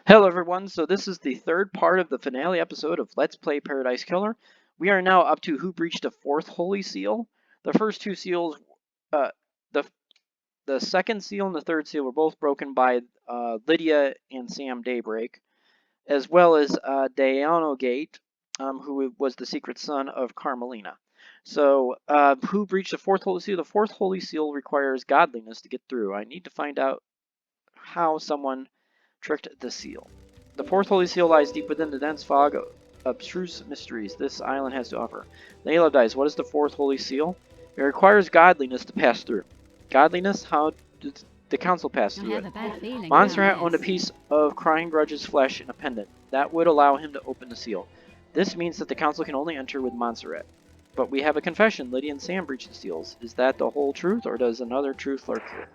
Hello everyone, so this is the third part of the finale episode of Let's Play Paradise Killer. We are now up to who breached the fourth holy seal. The first two seals, uh, the the second seal and the third seal were both broken by Lydia and Sam Daybreak, as well as Dianogate, who was the secret son of Carmelina. So, who breached the fourth holy seal? The fourth holy seal requires godliness to get through. I need to find out how someone tricked the seal. The fourth holy seal lies deep within the dense fog of abstruse mysteries this island has to offer. Layla dies. What is the fourth holy seal? It requires godliness to pass through. Godliness? How did the council pass through it? Montserrat owned a piece of Crying Grudge's flesh in a pendant. That would allow him to open the seal. This means that the council can only enter with Montserrat. But we have a confession. Lydia and Sam breached the seals. Is that the whole truth, or does another truth lurk here?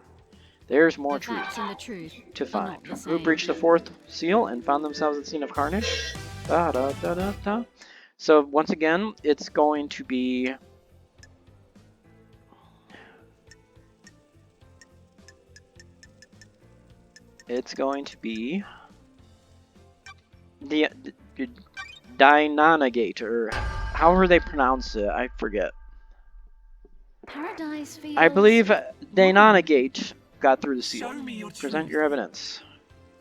There's more truth to find. Who breached the fourth seal and found themselves at the scene of carnage? Da, da, da, da, da. So once again, it's going to be the Dynanagate, or however they pronounce it, I forget. Paradise feels I believe Dynanagate got through the seal. Present your evidence.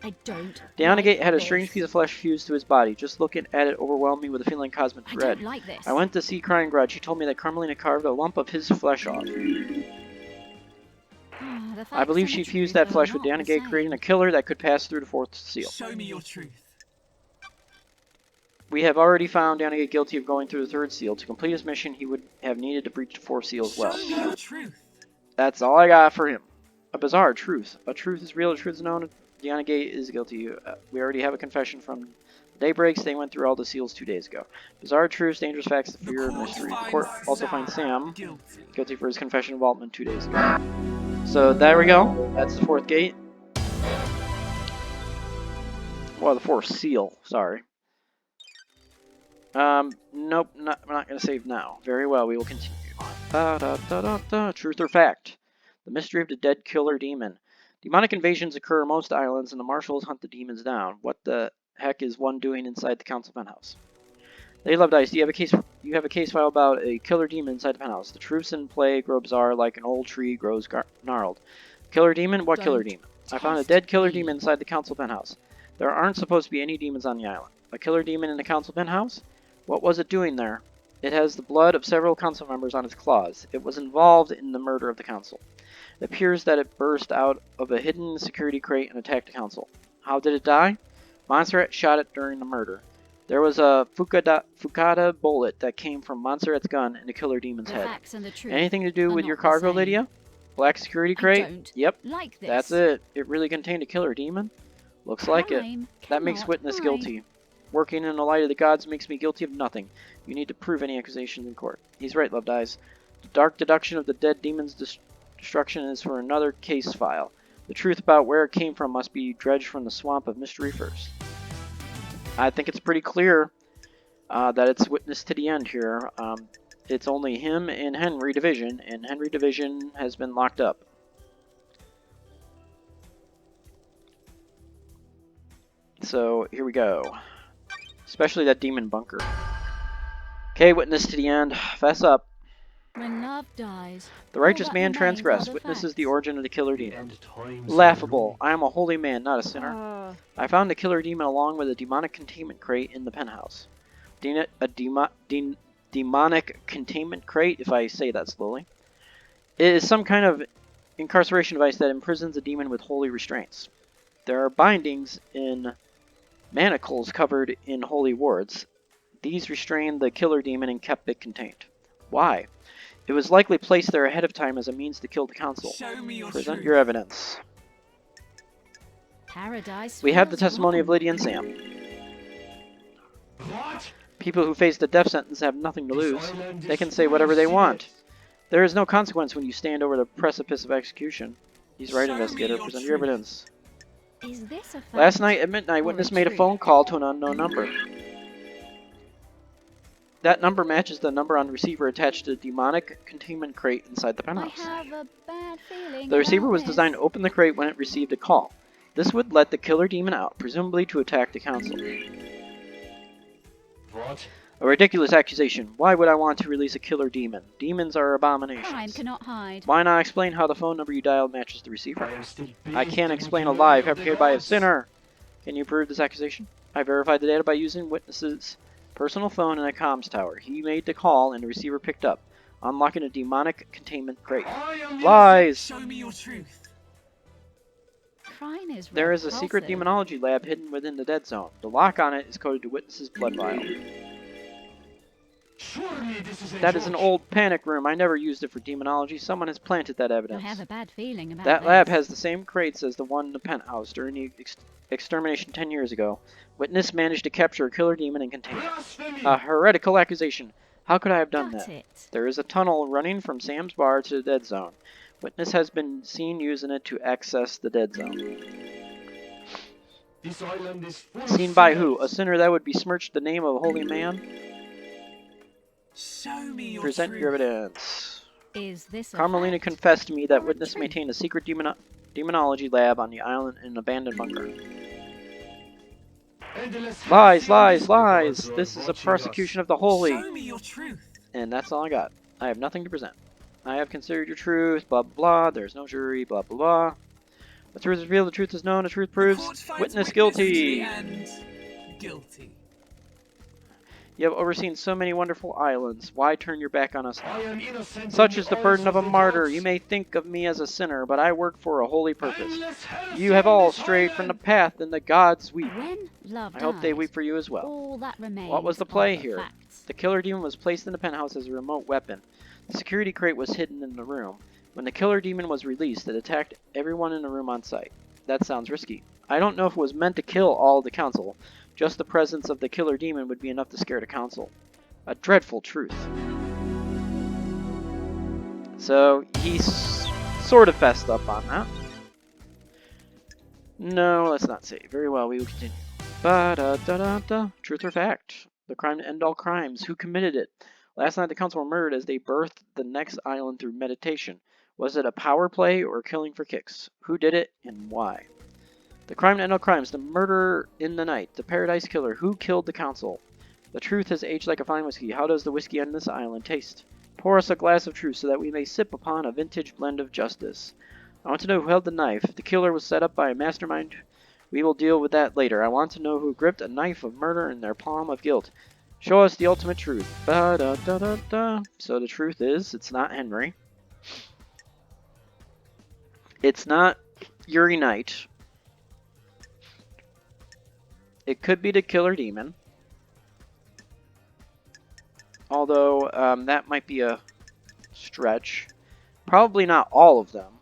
I don't. Dianogate had a strange piece of flesh fused to his body. Just looking at it overwhelmed me with a feeling of cosmic dread. I don't like this. I went to see Crying Grudge. He told me that Carmelina carved a lump of his flesh off. I believe she fused that flesh with Dianogate, creating a killer that could pass through the fourth seal. Show me your truth. We have already found Dianogate guilty of going through the third seal. To complete his mission, he would have needed to breach the fourth seal as well. Show me your truth. That's all I got for him. A bizarre truth. A truth is real, a truth is known. Dianogate is guilty. We already have a confession from Daybreaks. They went through all the seals 2 days ago. Bizarre truths, dangerous facts, the fear of mystery. The court also finds Sam guilty for his confession involvement 2 days ago. So there we go. That's the fourth gate. Well, the fourth seal. Sorry. Nope. We're not going to save now. Very well. We will continue. Truth or fact? The mystery of the dead killer demon. Demonic invasions occur on most islands, and the marshals hunt the demons down. What the heck is one doing inside the council penthouse? They love dice. You have a case file about a killer demon inside the penthouse. The truths in play grow bizarre, like an old tree grows gnarled. Killer demon? What killer demon? I found a dead killer demon inside the council penthouse. There aren't supposed to be any demons on the island. A killer demon in the council penthouse? What was it doing there? It has the blood of several council members on its claws. It was involved in the murder of the council. It appears that it burst out of a hidden security crate and attacked the council. How did it die? Montserrat shot it during the murder. There was a Fukada bullet that came from Montserrat's gun in the killer demon's head. Anything to do with your cargo, Lydia? Black security crate? Yep, like this. That's it. It really contained a killer demon? Looks like it. That makes witness guilty. Working in the light of the gods makes me guilty of nothing. You need to prove any accusations in court. He's right, Love Dies. The dark deduction of the dead demon's destruction is for another case file. The truth about where it came from must be dredged from the swamp of mystery first. I think it's pretty clear that it's witness to the end here. It's only him and Henry Division, and Henry Division has been locked up. So here we go. Especially that demon bunker. Okay, witness to the end. Fess up. When love dies, the righteous man transgressed. Witnesses the origin of the killer demon. Laughable. I am a holy man, not a sinner. I found the killer demon along with a demonic containment crate in the penthouse. Demonic containment crate, if I say that slowly. It is some kind of incarceration device that imprisons a demon with holy restraints. There are bindings in manacles covered in holy wards. These restrained the killer demon and kept it contained. Why? It was likely placed there ahead of time as a means to kill the council. Present your evidence. We have the testimony of Lydia and Sam. What? People who face the death sentence have nothing to lose. They can say whatever they want. There is no consequence when you stand over the precipice of execution. He's right, investigator. Present your evidence. Is this a fact? Last night at midnight, witness made a phone call to an unknown number. That number matches the number on the receiver attached to the demonic containment crate inside the penthouse. I have a bad feeling The receiver was about designed to open the crate when it received a call. This would let the killer demon out, presumably to attack the council. What? A ridiculous accusation. Why would I want to release a killer demon? Demons are abominations. Crime cannot hide. Why not explain how the phone number you dialed matches the receiver? I am still being I can't the explain a wicked lie murder of the fabricated by a gods. sinner. Can you prove this accusation? I verified the data by using witness's personal phone in a comms tower. He made the call and the receiver picked up, unlocking a demonic containment crate. I am Lies! Show me your truth. Crime is There is a secret repulsive. demonology lab hidden within the dead zone. The lock on it is coded to witness's blood vial. Surely this is a That joke. is an old panic room. I never used it for demonology. Someone has planted that I evidence. have a bad feeling about That this. lab has the same crates as the one in the penthouse during the extermination 10 years ago. Witness managed to capture a killer demon and contain it. Blasphemy! A heretical accusation. How could I have done Cut that? it. There is a tunnel running from Sam's bar to the dead zone. Witness has been seen using it to access the dead zone. This island is full of Seen by who? A sinners. sinner that would besmirch the name of a holy man? Show me your Present truth. your evidence. Is this a Carmelina fact? confessed to me that or a Witness truth? maintained a secret demonology lab on the island in an abandoned bunker. Endless Lies, heresy lies, because lies! you are This is a watching prosecution us. of the holy. Show me your truth. And that's all I got. I have nothing to present. I have considered your truth, blah blah blah. There's no jury, blah blah blah. The truth is revealed, the truth is known, the truth The proves. court finds Witness to the guilty. end guilty. You have overseen so many wonderful islands. Why turn your back on us? I am innocent Such in is the eyes burden of a the martyr. gods. You may think of me as a sinner, but I work for a holy purpose. Endless heresy You have on all this strayed from the island. path, and the gods weep. When love I hope they dies, weep for you as well. all that remains What was the are play the here? facts. The killer demon was placed in the penthouse as a remote weapon. The security crate was hidden in the room. When the killer demon was released, it attacked everyone in the room on site. That sounds risky. I don't know if it was meant to kill all the council. Just the presence of the killer demon would be enough to scare the council. A dreadful truth. So he sort of fessed up on that. No, let's not say. Very well, we will continue. Ba-da-da-da-da. Truth or fact? The crime to end all crimes. Who committed it? Last night the council were murdered as they birthed the next island through meditation. Was it a power play or killing for kicks? Who did it and why? The crime to end all crimes. The murder in the night. The paradise killer. Who killed the council? The truth has aged like a fine whiskey. How does the whiskey on this island taste? Pour us a glass of truth so that we may sip upon a vintage blend of justice. I want to know who held the knife. If the killer was set up by a mastermind, we will deal with that later. I want to know who gripped a knife of murder in their palm of guilt. Show us the ultimate truth. Ba-da-da-da-da. So the truth is, it's not Henry. It's not Yuri Knight. It could be the killer demon. Although, that might be a stretch. Probably not all of them.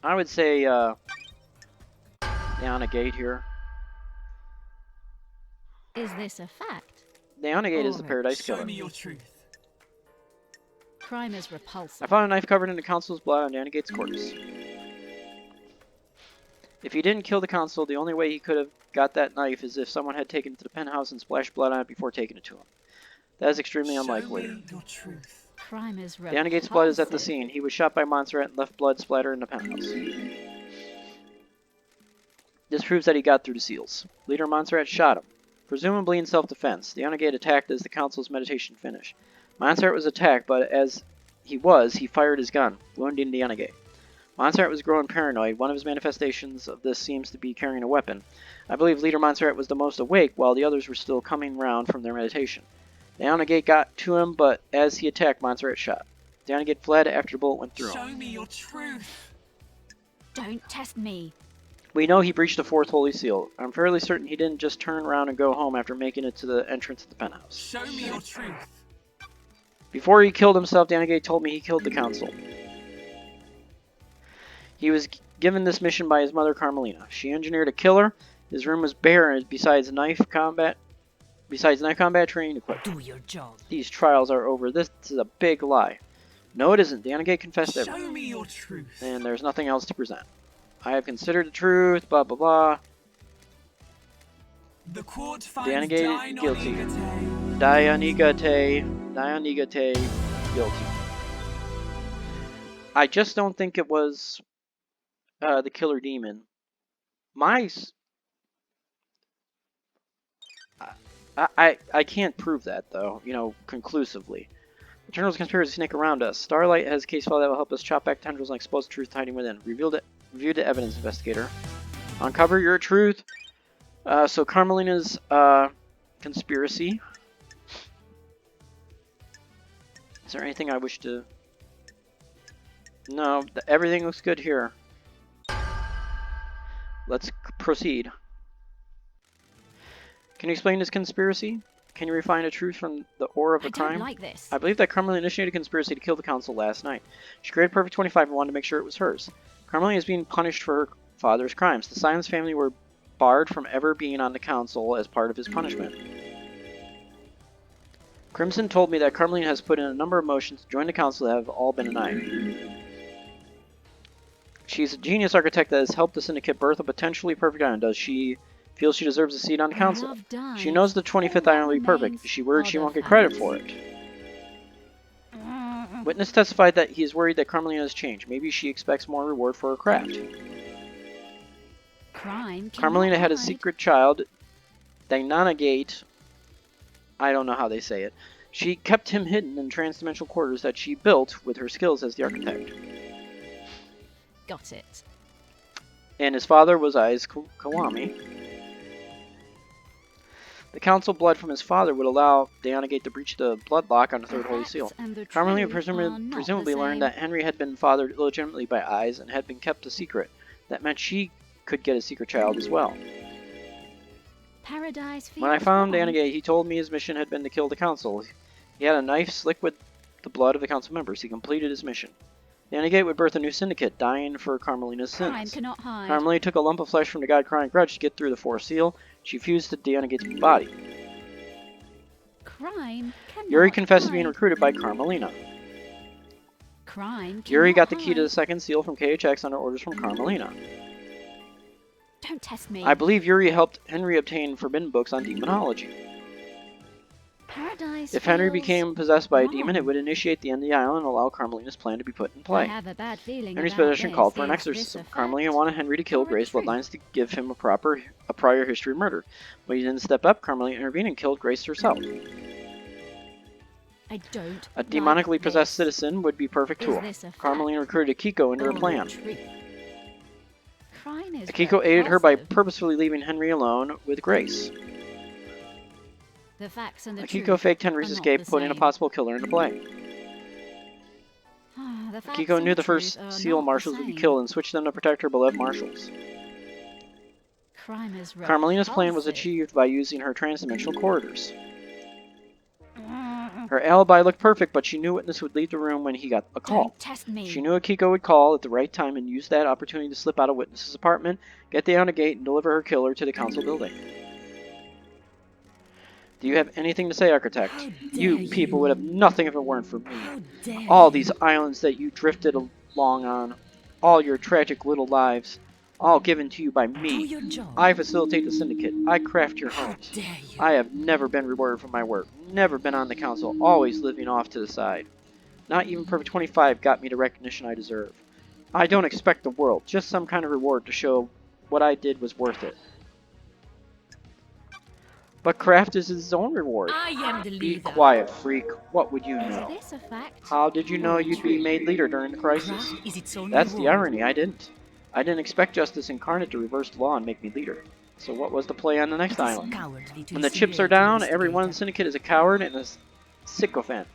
I would say, Diana Gate here. Is this a fact? Diana Gate is the Or Paradise Show Killer. me your truth. crime is I repulsive. found a knife covered in the consul's blood on Diana Gate's corpse. If he didn't kill the consul, the only way he could have got that knife is if someone had taken it to the penthouse and splashed blood on it before taking it to him. That is extremely Show unlikely. me your truth. Crime is repulsive. Diana Gate's blood is at the scene. He was shot by Montserrat and left blood splatter in the penthouse. This proves that he got through the seals. Leader Montserrat shot him, presumably in self-defense. Diana Gate attacked as the council's meditation finished. Montserrat was attacked, but as he fired his gun, wounding Diana Gate. Montserrat was growing paranoid. One of his manifestations of this seems to be carrying a weapon. I believe Leader Montserrat was the most awake, while the others were still coming round from their meditation. Diana Gate got to him, but as he attacked, Montserrat shot. Diana Gate fled after the bullet went through Show him. me your truth. Don't test me. We know he breached the fourth holy seal. I'm fairly certain he didn't just turn around and go home after making it to the entrance of the penthouse. Show me your truth. Before he killed himself, Diana Gate told me he killed the council. He was given this mission by his mother, Carmelina. She engineered a killer. His room was bare besides knife combat training equipment. Do your job. These trials are over. This is a big lie. No, it isn't. Diana Gate confessed everything, Show me your truth. and there's nothing else to present. I have considered the truth, blah blah blah. The court finds Diana Gate guilty. Dianigate Dianigate guilty. I just don't think it was the killer demon. My... I can't prove that, though, you know, conclusively. The Eternals conspiracy snake around us. Starlight has a case file that will help us chop back tendrils and expose the truth hiding within. Review the evidence, investigator. Uncover your truth. So Carmelina's conspiracy. Is there anything I wish to... No, everything looks good here. Let's proceed. Can you explain this conspiracy? Can you refine a truth from the ore of a crime? I don't like this. I believe that Carmelina initiated a conspiracy to kill the council last night. She created Perfect 25 and wanted to make sure it was hers. Carmelina is being punished for her father's crimes. The Silence family were barred from ever being on the council as part of his punishment. Crimson told me that Carmelina has put in a number of motions to join the council that have all been denied. She's a genius architect that has helped the Syndicate birth a potentially perfect island. Does she feel she deserves a seat on the council? She knows the 25th island will be perfect. Is she worried she won't get credit for it? Witness testified that he is worried that Carmelina has changed. Maybe she expects more reward for her craft. Carmelina had a secret child, Dynanagate. I don't know how they say it. She kept him hidden in transdimensional quarters that she built with her skills as the architect. Got it. And his father was Aiz Kawami. The council blood from his father would allow Dynanagate to breach the blood lock on the third holy seal. Carmelina presumably learned that Henry had been fathered illegitimately by Aiz and had been kept a secret. That meant she could get a secret child as well. When I found Dynanagate, he told me his mission had been to kill the council. He had a knife slick with the blood of the council members. He completed his mission. Dynanagate would birth a new syndicate, dying for Carmelina's sins. Carmelina took a lump of flesh from the god Crying Grudge to get through the fourth seal. She fused to Dynanagate's body. Yuri confessed to being recruited by Carmelina. Yuri got the key to the second seal from KHX under orders from Carmelina. Don't test me. I believe Yuri helped Henry obtain forbidden books on demonology. If Henry became possessed by a demon, it would initiate the end of the island and allow Carmelina's plan to be put in play. Henry's possession called for an exorcism. Carmelina wanted Henry to kill Grace bloodlines to give him a prior history of murder. When he didn't step up, Carmelina intervened and killed Grace herself. A demonically possessed citizen would be a perfect tool. Carmelina recruited Akiko into her plan. Akiko aided her by purposefully leaving Henry alone with Grace. Akiko faked Henry's escape, putting a possible killer into play. Akiko knew the first seal marshals would be killed and switched them to protect her beloved marshals. Carmelina's plan was achieved by using her transdimensional corridors. Her alibi looked perfect, but she knew Witness would leave the room when he got a call. She knew Akiko would call at the right time and use that opportunity to slip out of Witness's apartment, get down the gate, and deliver her killer to the council building. Do you have anything to say, Architect? You people would have nothing if it weren't for me. All these islands that you drifted along on, all your tragic little lives, all given to you by me. I facilitate the syndicate. I craft your homes. I have never been rewarded for my work. Never been on the council. Always living off to the side. Not even Perfect 25 got me the recognition I deserve. I don't expect the world. Just some kind of reward to show what I did was worth it. But craft is his own reward. I am the leader. Be quiet, freak. What would you know? Is this a fact? How did you know you'd be made leader during the crisis? Is its own That's the reward. irony. I didn't. I didn't expect Justice Incarnate to reverse the law and make me leader. So what was the play on the next It is island? cowardly to When the chips are insinuate down, to everyone in the investigate. syndicate is a coward and a sycophant.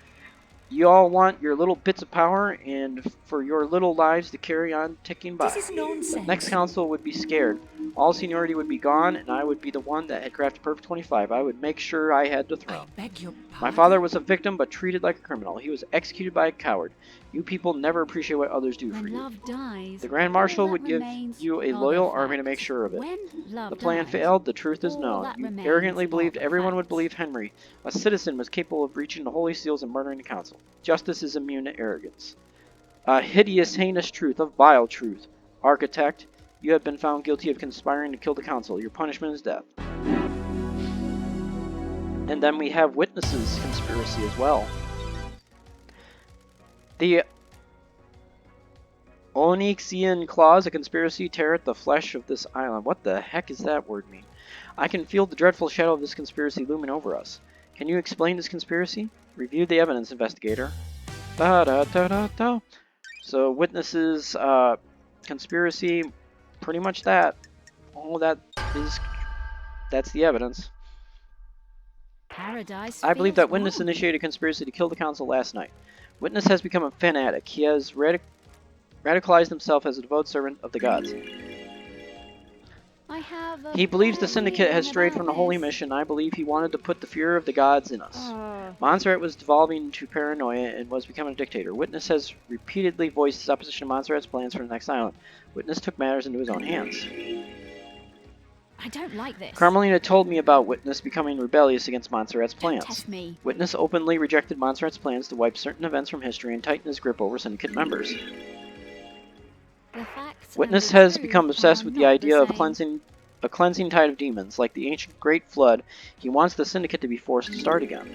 You all want your little bits of power and for your little lives to carry on ticking by. This is nonsense. Next council would be scared. All seniority would be gone, and I would be the one that had crafted Perfect 25. I would make sure I had the I throne. beg your My pardon. father was a victim, but treated like a criminal. He was executed by a coward. You people never appreciate what others do for When you. love dies, The Grand Marshal all would that give remains you a are loyal the army to make facts. sure of it. When love The plan dies, failed, the truth is all known. that You remains arrogantly are believed the everyone would facts. believe Henry, a citizen, was capable of reaching the holy seals and murdering the council. Justice is immune to arrogance. A hideous, heinous truth, a vile truth. Architect, you have been found guilty of conspiring to kill the council. Your punishment is death. And then we have Witness's conspiracy as well. The Onyxian claws, a conspiracy tear at the flesh of this island. What the heck does that word mean? I can feel the dreadful shadow of this conspiracy looming over us. Can you explain this conspiracy? Review the evidence, investigator. Da-da-da-da-da. So witnesses, conspiracy, pretty much that. All that's the evidence. Paradise I believe feels that witness wrong. initiated a conspiracy to kill the council last night. Witness has become a fanatic. He has radicalized himself as a devout servant of the gods. I have a He believes the bad syndicate has feeling strayed from about the holy this. mission. I believe he wanted to put the fear of the gods in us. Montserrat was devolving into paranoia and was becoming a dictator. Witness has repeatedly voiced his opposition to Montserrat's plans for the next island. Witness took matters into his own hands. I don't like this. Carmelina told me about Witness becoming rebellious against Montserrat's Don't plans. test me. Witness openly rejected Montserrat's plans to wipe certain events from history and tighten his grip over syndicate members. The facts Witness and the has truth become obsessed are with the not idea of same. a cleansing tide of demons. Like the ancient Great Flood, he wants the syndicate to be forced to start again.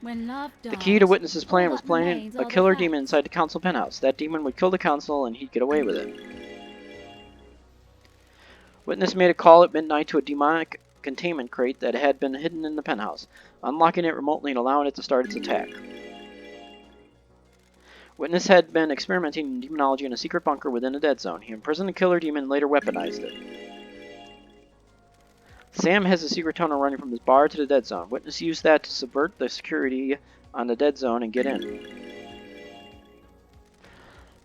When love dies, The key to Witness's plan all was that planting remains a are the killer facts. demon inside the council penthouse. That demon would kill the council and he'd get away with it. Witness made a call at midnight to a demonic containment crate that had been hidden in the penthouse, unlocking it remotely and allowing it to start its attack. Witness had been experimenting in demonology in a secret bunker within a dead zone. He imprisoned the killer demon and later weaponized it. Sam has a secret tunnel running from his bar to the dead zone. Witness used that to subvert the security on the dead zone and get in.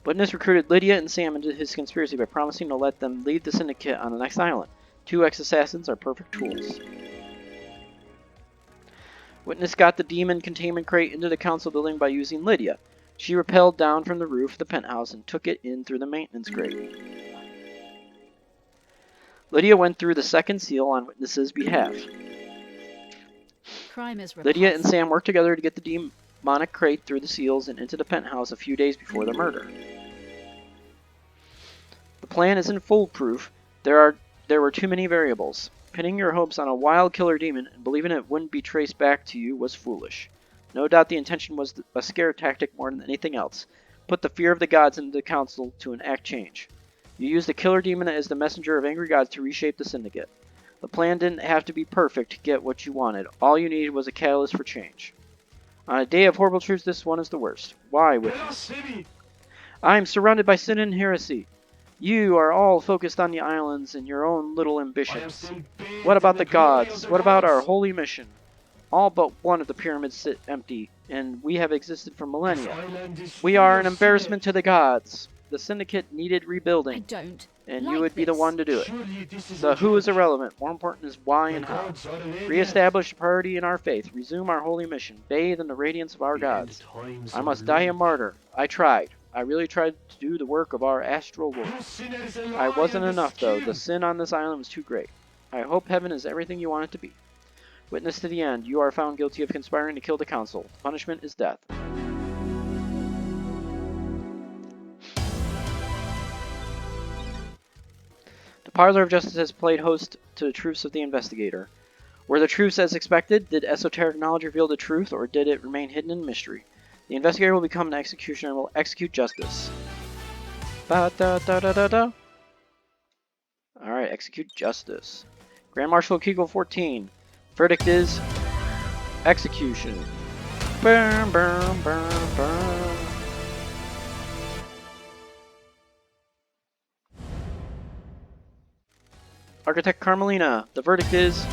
Witness recruited Lydia and Sam into his conspiracy by promising to let them lead the syndicate on the next island. Two ex-assassins are perfect tools. Witness got the demon containment crate into the council building by using Lydia. She rappelled down from the roof of the penthouse and took it in through the maintenance grate. Lydia went through the second seal on Witness's behalf. Crime is Lydia and repulsive. Sam worked together to get the demonic crate through the seals and into the penthouse a few days before the murder. The plan isn't foolproof. There were too many variables. Pinning your hopes on a wild killer demon and believing it wouldn't be traced back to you was foolish. No doubt the intention was a scare tactic more than anything else. Put the fear of the gods into the council to enact change. You used the killer demon as the messenger of angry gods to reshape the syndicate. The plan didn't have to be perfect to get what you wanted. All you needed was a catalyst for change. On a day of horrible truths, this one is the worst. Why, Witness? I am surrounded by sin and heresy. You are all focused on the islands and your own little ambitions. What about the gods? What about our holy mission? All but one of the pyramids sit empty, and we have existed for millennia. We are an embarrassment to the gods. The syndicate needed I rebuilding, don't and like you would be the this. one to do it. The who is irrelevant. More important is why and how. Reestablish priority in our faith. Resume our holy mission. Bathe in the radiance of our gods. I must die a martyr. I tried. I really tried to do the work of our astral lord. I wasn't enough, though. The sin on this island was too great. I hope heaven is everything you want it to be. Witness to the end. You are found guilty of conspiring to kill the council. The punishment is death. The Parlor of Justice has played host to the truths of the investigator. Were the truths as expected? Did esoteric knowledge reveal the truth, or did it remain hidden in mystery? The investigator will become an executioner and will execute justice. Ba-da-da-da-da-da. Alright, execute justice. Grand Marshal Kegel 14. Verdict is execution. Burn, burn, burn, burn. Architect Carmelina. The verdict is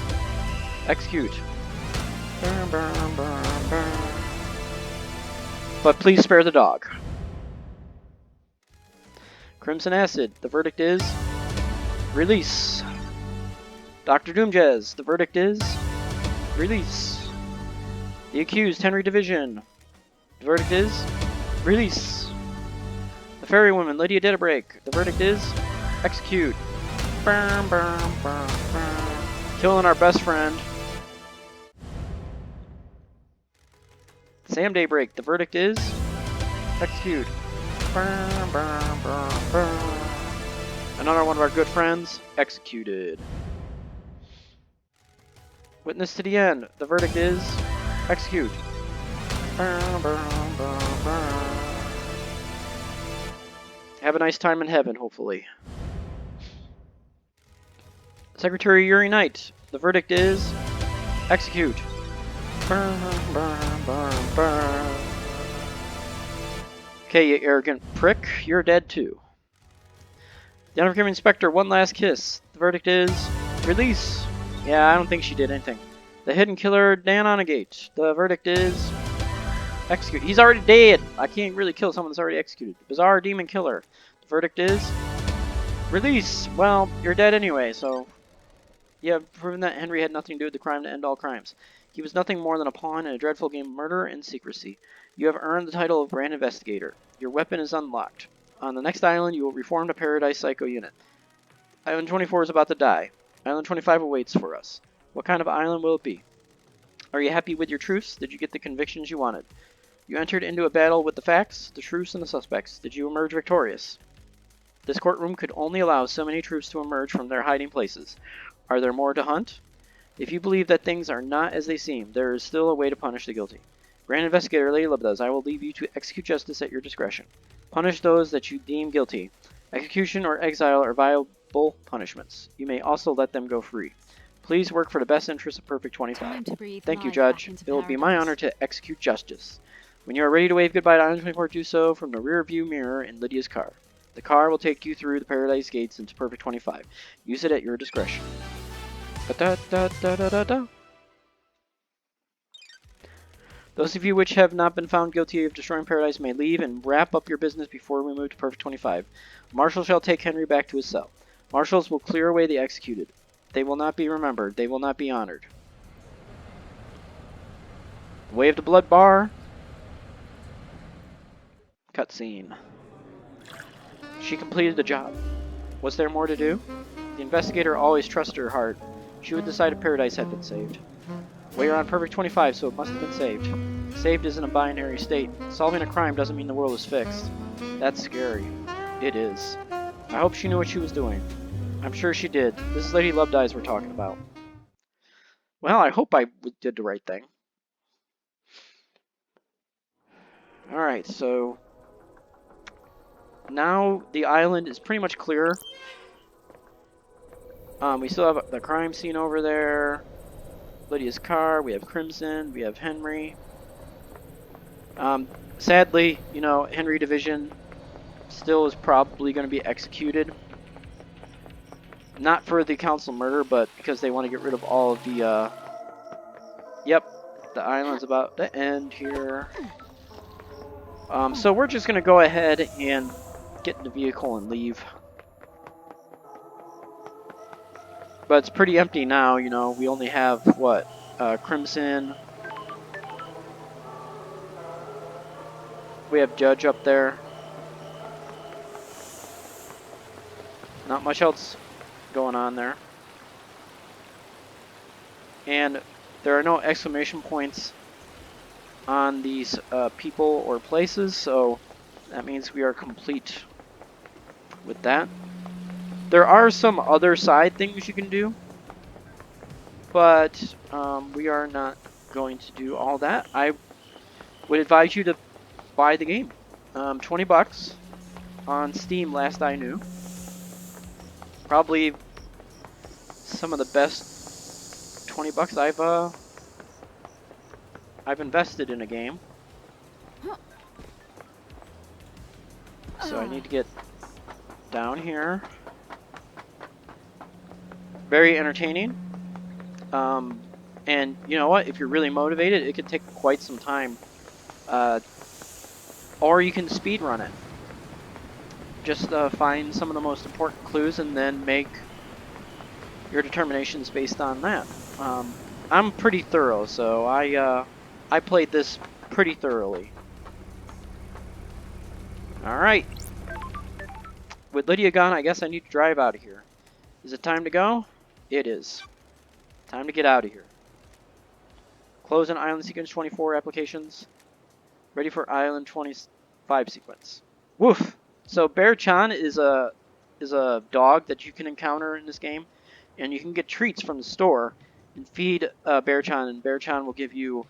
execute. Burn, burn, burn, burn. But please spare the dog. Crimson Acid. The verdict is release. Dr. Doomjez. The verdict is release. The accused, Henry Division. The verdict is release. The Fairy Woman, Lydia Dedabreak. The verdict is execute. Burn, burn, burn, burn. Killing our best friend. Sam Daybreak. The verdict is execute. Burn, burn, burn, burn. Another one of our good friends executed. Witness to the end. The verdict is execute. Burn, burn, burn, burn. Have a nice time in heaven, hopefully. Secretary Yuri Knight. The verdict is execute. Burn, burn, burn, burn. Okay, you arrogant prick. You're dead too. The Unforgiving Inspector, one last kiss. The verdict is release. Yeah, I don't think she did anything. The hidden killer, Dan Onegate. The verdict is execute. He's already dead. I can't really kill someone that's already executed. Bizarre demon killer. The verdict is release. Well, you're dead anyway, so you have proven that Henry had nothing to do with the crime to end all crimes. He was nothing more than a pawn in a dreadful game of murder and secrecy. You have earned the title of Grand Investigator. Your weapon is unlocked. On the next island, you will reform the Paradise Psycho unit. Island 24 is about to die. Island 25 awaits for us. What kind of island will it be? Are you happy with your truths? Did you get the convictions you wanted? You entered into a battle with the facts, the truths, and the suspects. Did you emerge victorious? This courtroom could only allow so many truths to emerge from their hiding places. Are there more to hunt? If you believe that things are not as they seem, there is still a way to punish the guilty. Grand Investigator Lady Lebdas, I will leave you to execute justice at your discretion. Punish those that you deem guilty. Execution or exile are viable punishments. You may also let them go free. Please work for the best interests of Perfect 25. Time to breathe Thank you, life Judge. back into It will be my paradise. honor to execute justice. When you are ready to wave goodbye to Island 24, do so from the rear view mirror in Lydia's car. The car will take you through the Paradise Gates into Perfect 25. Use it at your discretion. Da-da-da-da-da-da-da. Those of you which have not been found guilty of destroying Paradise may leave and wrap up your business before we move to Perfect 25. Marshal shall take Henry back to his cell. Marshals will clear away the executed. They will not be remembered. They will not be honored. Wave the blood bar. Cutscene. She completed the job. Was there more to do? The investigator always trusted her heart. She would decide if Paradise had been saved. Well, you're on Perfect 25, so it must have been saved. Saved isn't a binary state. Solving a crime doesn't mean the world is fixed. That's scary. It is. I hope she knew what she was doing. I'm sure she did. This is Lady Lovedeyes we're talking about. Well, I hope I did the right thing. Alright, so now the island is pretty much clear. We still have the crime scene over there. Lydia's car, we have Crimson, we have Henry. Sadly, you know, Henry Division still is probably going to be executed. Not for the council murder, but because they want to get rid of all of the, Yep, the island's about to end here. So we're just going to go ahead and get in the vehicle and leave. But it's pretty empty now, you know, we only have, what, Crimson. We have Judge up there. Not much else going on there. And there are no exclamation points on these people or places, so that means we are complete with that. There are some other side things you can do, but we are not going to do all that. I would advise you to buy the game. 20 bucks on Steam last I knew. Probably some of the best 20 bucks I've invested in a game. So I need to get down here. Very entertaining. And you know what? If you're really motivated, it could take quite some time. Or you can speed run it. Just find some of the most important clues and then make your determinations based on that. I'm pretty thorough, so I played this pretty thoroughly. Alright. With Lydia gone, I guess I need to drive out of here. Is it time to go? It is. Time to get out of here. Close an Island Sequence 24 applications. Ready for Island 25 sequence. Woof! So Bear-chan is a dog that you can encounter in this game, and you can get treats from the store and feed Bear-chan, and Bear-chan will give you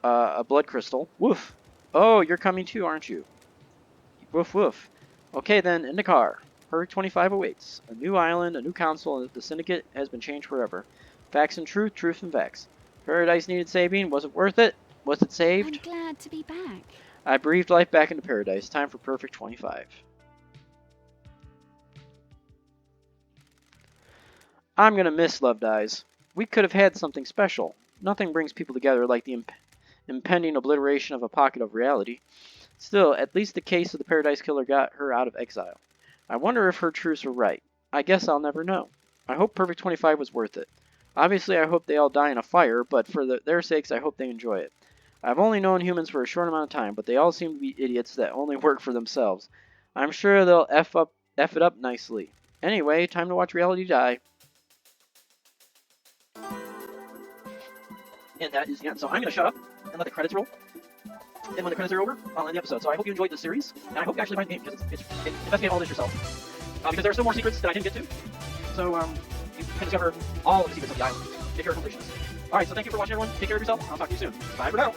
a blood crystal. Woof! Oh, you're coming too, aren't you? Woof woof. Okay then, in the car. Hurry 25 awaits. A new island, a new council, and the syndicate has been changed forever. Facts and truth, truth and facts. Paradise needed saving. Was it worth it? Was it saved? I'm glad to be back. I breathed life back into paradise. Time for Perfect 25. I'm gonna miss Love Dies. We could have had something special. Nothing brings people together like the impending obliteration of a pocket of reality. Still, at least the case of the Paradise Killer got her out of exile. I wonder if her truths were right. I guess I'll never know. I hope Perfect 25 was worth it. Obviously, I hope they all die in a fire, but for their sakes, I hope they enjoy it. I've only known humans for a short amount of time, but they all seem to be idiots that only work for themselves. I'm sure they'll F it up nicely. Anyway, time to watch reality die. And that is the end. So I'm going to shut up and let the credits roll. And when the credits are over, I'll end the episode. So I hope you enjoyed this series, and I hope you actually find the game, because investigate all this yourself. Because there are still more secrets that I didn't get to. So you can discover all of the secrets of the island if you're a completionist. Alright, so thank you for watching, everyone. Take care of yourself. I'll talk to you soon. Bye for now.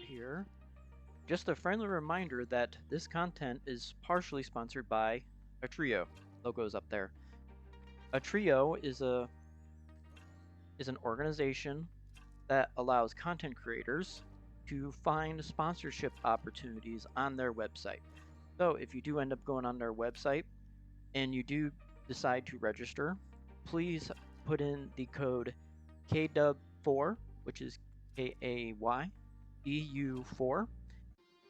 Here. Just a friendly reminder that this content is partially sponsored by a trio. Logo's up there. A trio is an organization that allows content creators to find sponsorship opportunities on their website. So if you do end up going on their website and you do decide to register, please put in the code KDUB4, which is KAYEU4,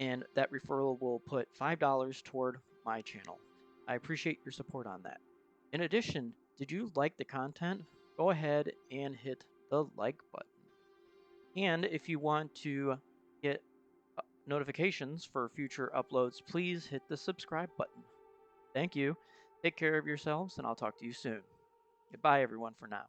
and that referral will put $5 toward my channel. I appreciate your support on that. In addition, did you like the content? Go ahead and hit the like button. And if you want to get notifications for future uploads, please hit the subscribe button. Thank you. Take care of yourselves, and I'll talk to you soon. Goodbye, everyone, for now.